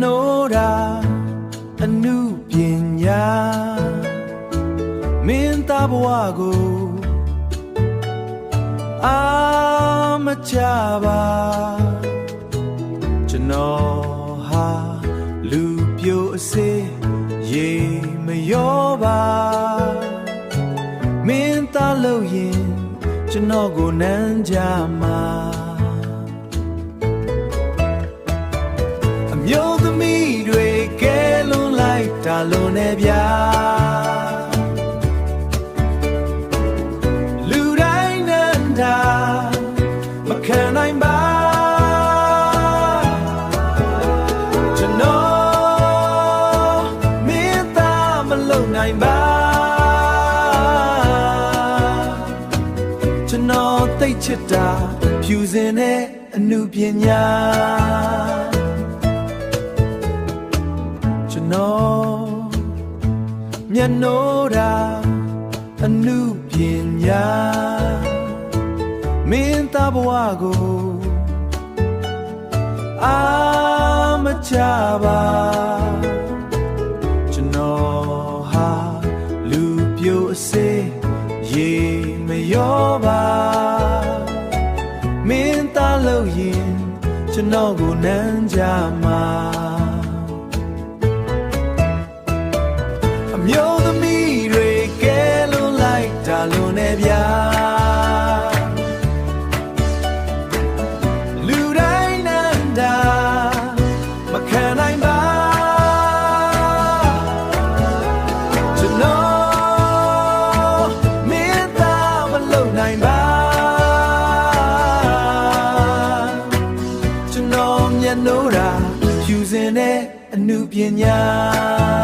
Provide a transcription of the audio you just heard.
နိုးတာအနုပညာမင်းသားဘဝကိုအာမချပါကျွန်တော်ဟာလူပြိုအစေးရေမရောပါမင်းသားလို့ရင်ကျွန်တော်ကိုနမ်းကြမှာအမျိုးသမီးတွေကဲလွန်လိုက်တာလို့နဲ့ဗျာလူတိုင်းနမ်းတာမခံနိုင်ပါကျွန်တော်မင်းသားမလုံနိုင်ပါကျွန်တော်သိချစ်တာဖြူစင်တဲ့အနုပညာကျွန်တော်မျက်နှိုးတာအနုပညာမင်းသားဘဝကိုအာမချပါကျွန်တော်ဟာလူပြိုအစေးရေမရောပါမင်းသားလို့ရင်ကျွန်တော်ကိုနမ်းကြမှာအမျိုးသမီးတွေကဲလွန်လိုက်တာလို့နဲ့ဗျာလူတိုင်းနမ်းတာမခံနိုင်ပါကျွန်တော်မင်းသားမလုံနိုင်ပါကျွန်တော်မျက်နှိုးတာဖြူစင်တဲ့အနုပညာ